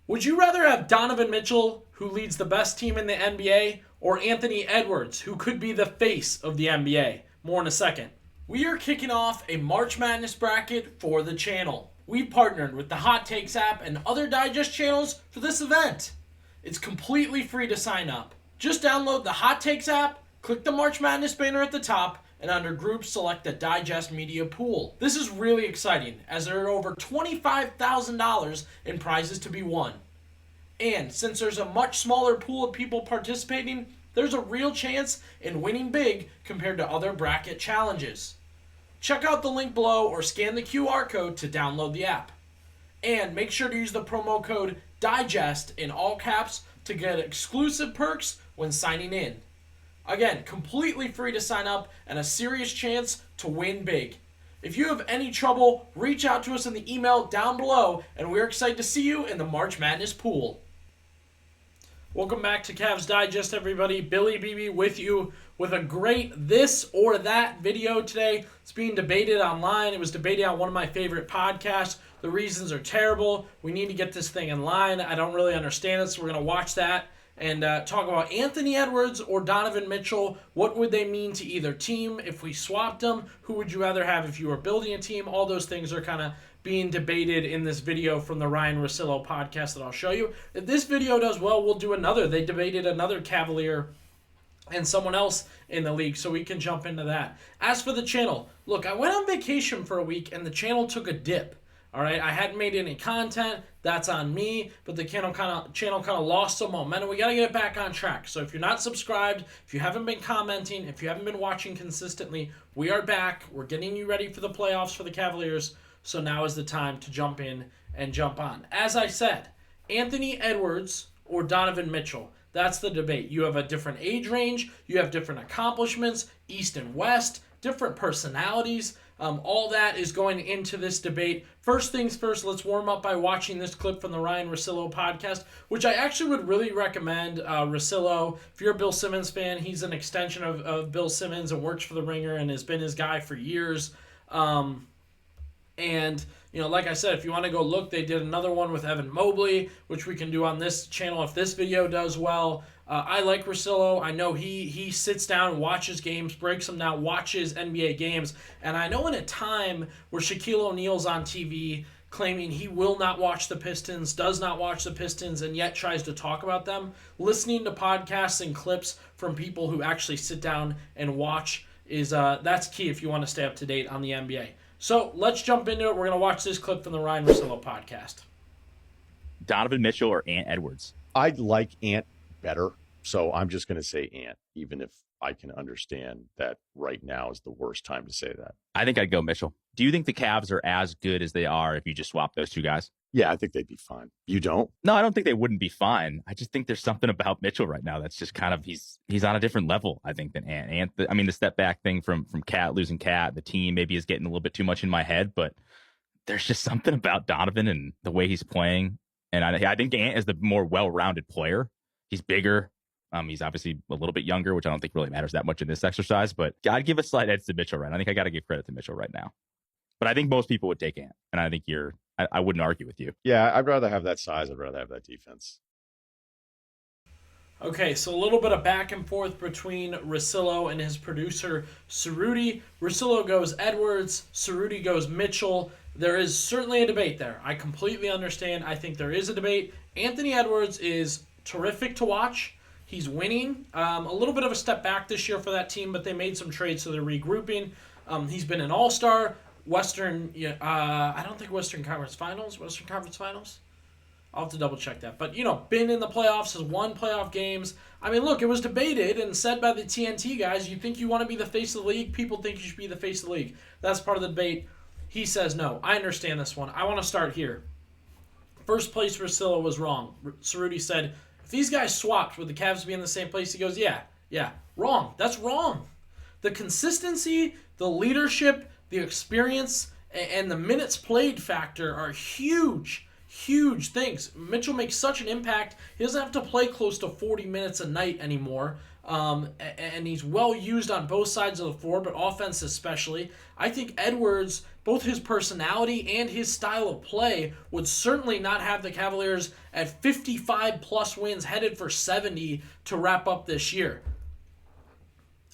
Would you rather have Donovan Mitchell, who leads the best team in the NBA, or Anthony Edwards, who could be the face of the NBA? More in a second. We are kicking off a March Madness bracket for the channel. We've partnered with the Hot Takes app and other digest channels for this event. It's completely free to sign up. Just download the Hot Takes app, click the March Madness banner at the top, and under Groups, select the Digest Media Pool. This is really exciting, as there are over $25,000 in prizes to be won. And since there's a much smaller pool of people participating, there's a real chance in winning big compared to other bracket challenges. Check out the link below or scan the QR code to download the app. And make sure to use the promo code DIGEST in all caps to get exclusive perks when signing in. Again, completely free to sign up and a serious chance to win big. If you have any trouble, reach out to us in the email down below, and we're excited to see you in the March Madness pool. Welcome back to Cavs Digest, everybody. Billy Beebe with you with a great this or that video today. It's being debated online. It was debated on one of my favorite podcasts. The reasons are terrible. We need to get this thing in line. I don't really understand it, so we're going to watch that and talk about Anthony Edwards or Donovan Mitchell. What would they mean to either team if we swapped them? Who would you rather have if you were building a team? All those things are kind of being debated in this video from the Ryan Russillo podcast that I'll show you. If this video does well, we'll do another. They debated another Cavalier and someone else in the league, so we can jump into that. As for the channel, look, I went on vacation for a week and the channel took a dip. All right, I hadn't made any content. That's on me, but the channel kind of lost some momentum. We got to get it back on track. So if you're not subscribed, if you haven't been commenting, if you haven't been watching consistently, we are back. We're getting you ready for the playoffs for the Cavaliers. So now is the time to jump in and jump on. As I said, Anthony Edwards or Donovan Mitchell. That's the debate. You have a different age range. You have different accomplishments, East and West, different personalities. All that is going into this debate. First things first, let's warm up by watching this clip from the Ryan Russillo podcast, which I actually would really recommend. Russillo, if you're a Bill Simmons fan, he's an extension of Bill Simmons and works for the Ringer and has been his guy for years. And, you know, like I said, if you want to go look, they did another one with Evan Mobley, which we can do on this channel if this video does well. I like Russillo. I know he sits down and watches games, breaks them down, watches NBA games. And I know in a time where Shaquille O'Neal's on TV claiming he will not watch the Pistons, does not watch the Pistons, and yet tries to talk about them, listening to podcasts and clips from people who actually sit down and watch is that's key if you want to stay up to date on the NBA. So let's jump into it. We're going to watch this clip from the Ryan Russillo podcast. Donovan Mitchell or Ant Edwards? I'd like Ant better, so I'm just going to say Ant, even if I can understand that right now is the worst time to say that. I think I'd go Mitchell. Do you think the Cavs are as good as they are if you just swap those two guys? Yeah, I think they'd be fine. You don't? No, I don't think they wouldn't be fine. I just think there's something about Mitchell right now that's just kind of he's on a different level, I think, than Ant. I mean, the step back thing from Cat losing Cat, the team maybe is getting a little bit too much in my head, but there's just something about Donovan and the way he's playing. And I think Ant is the more well-rounded player. He's bigger. He's obviously a little bit younger, which I don't think really matters that much in this exercise, but I'd give a slight edge to Mitchell right now. I think I got to give credit to Mitchell right now. But I think most people would take Ant, and I think I wouldn't argue with you. Yeah, I'd rather have that size. I'd rather have that defense. Okay, so a little bit of back and forth between Russillo and his producer, Cerruti. Russillo goes Edwards, Cerruti goes Mitchell. There is certainly a debate there. I completely understand. I think there is a debate. Anthony Edwards is terrific to watch. He's winning. A little bit of a step back this year for that team, but they made some trades, so they're regrouping. He's been an all-star. I don't think Western Conference Finals. I'll have to double check that. But, been in the playoffs, has won playoff games. I mean, look, it was debated and said by the TNT guys, you think you want to be the face of the league? People think you should be the face of the league. That's part of the debate. He says, no, I understand this one. I want to start here. First place Russillo was wrong. Cerruti said, if these guys swapped, would the Cavs be in the same place? He goes, yeah, wrong. That's wrong. The consistency, the leadership, the experience, and the minutes played factor are huge things. Mitchell makes such an impact. He doesn't have to play close to 40 minutes a night anymore. and he's well used on both sides of the floor, but offense especially. I think Edwards, both his personality and his style of play, would certainly not have the Cavaliers at 55-plus wins, headed for 70 to wrap up this year.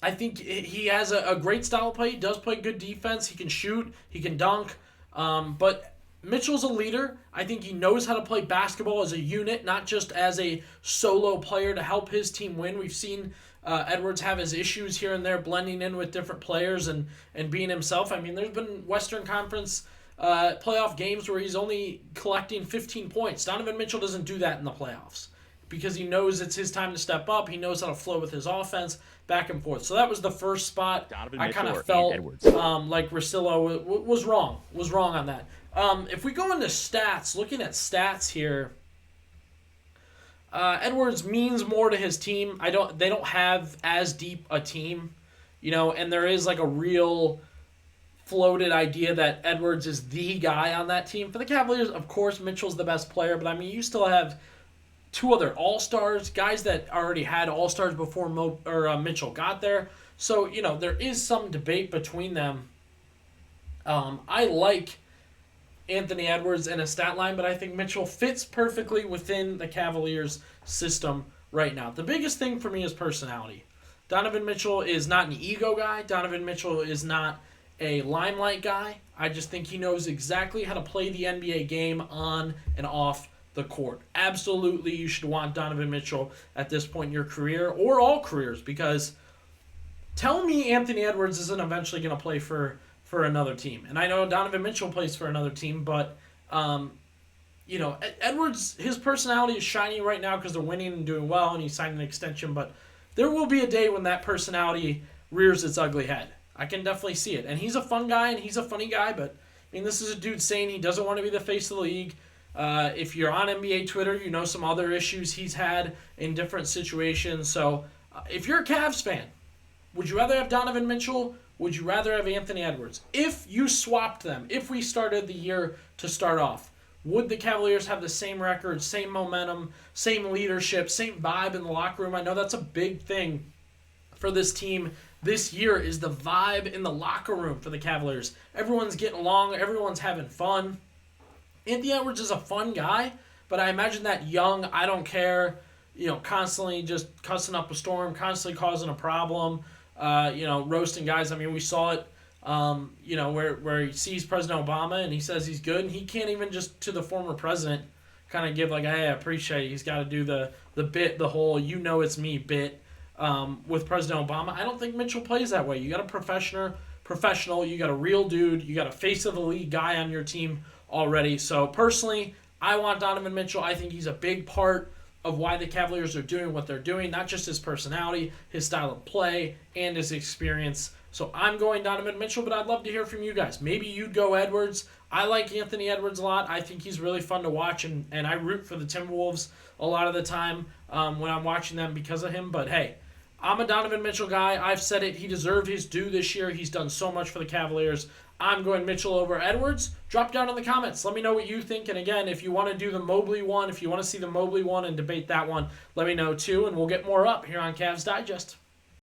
I think he has a great style of play. He does play good defense. He can shoot. He can dunk. But Mitchell's a leader. I think he knows how to play basketball as a unit, not just as a solo player to help his team win. We've seen Edwards have his issues here and there, blending in with different players and being himself. I mean, there's been Western Conference playoff games where he's only collecting 15 points. Donovan Mitchell doesn't do that in the playoffs because he knows it's his time to step up. He knows how to flow with his offense back and forth. So that was the first spot. Donovan I Mitchell kind or of felt Edwards? like Russillo was wrong on that. If we go into stats, looking at stats here, Edwards means more to his team. They don't have as deep a team, and there is like a real floated idea that Edwards is the guy on that team. For the Cavaliers, of course, Mitchell's the best player, but I mean, you still have two other All-Stars, guys that already had All-Stars before Mitchell got there. So, there is some debate between them. I like Anthony Edwards in a stat line, but I think Mitchell fits perfectly within the Cavaliers system right now. The biggest thing for me is personality. Donovan Mitchell is not an ego guy. Donovan Mitchell is not a limelight guy. I just think he knows exactly how to play the NBA game on and off the court. Absolutely, you should want Donovan Mitchell at this point in your career, or all careers, because tell me Anthony Edwards isn't eventually going to play for another team. And I know Donovan Mitchell plays for another team, but Edwards, his personality is shining right now because they're winning and doing well, and he signed an extension, but there will be a day when that personality rears its ugly head. I can definitely see it. And he's a fun guy, and he's a funny guy, but this is a dude saying he doesn't want to be the face of the league. If you're on NBA Twitter, you know some other issues he's had in different situations. So if you're a Cavs fan, would you rather have Donovan Mitchell? Would you rather have Anthony Edwards? If you swapped them, if we started the year to start off, would the Cavaliers have the same record, same momentum, same leadership, same vibe in the locker room? I know that's a big thing for this team this year, is the vibe in the locker room for the Cavaliers. Everyone's getting along. Everyone's having fun. Anthony Edwards is a fun guy, but I imagine that young, I don't care, constantly just cussing up a storm, constantly causing a problem, roasting guys. I mean, we saw it, where he sees President Obama and he says he's good, and he can't even just to the former president kind of give like, hey, I appreciate it. He's got to do the bit, the whole it's me bit with President Obama. I don't think Mitchell plays that way. You got a professional, you got a real dude, you got a face of the league guy on your team already. So personally, I want Donovan Mitchell. I think he's a big part of why the Cavaliers are doing what they're doing, not just his personality, his style of play, and his experience. So I'm going Donovan Mitchell, but I'd love to hear from you guys. Maybe you'd go Edwards. I like Anthony Edwards a lot. I think he's really fun to watch, and I root for the Timberwolves a lot of the time when I'm watching them because of him. But hey, I'm a Donovan Mitchell guy. I've said it. He deserved his due this year. He's done so much for the Cavaliers. I'm going Mitchell over Edwards. Drop down in the comments. Let me know what you think. And again, if you want to do the Mobley one, if you want to see the Mobley one and debate that one, let me know too. And we'll get more up here on Cavs Digest.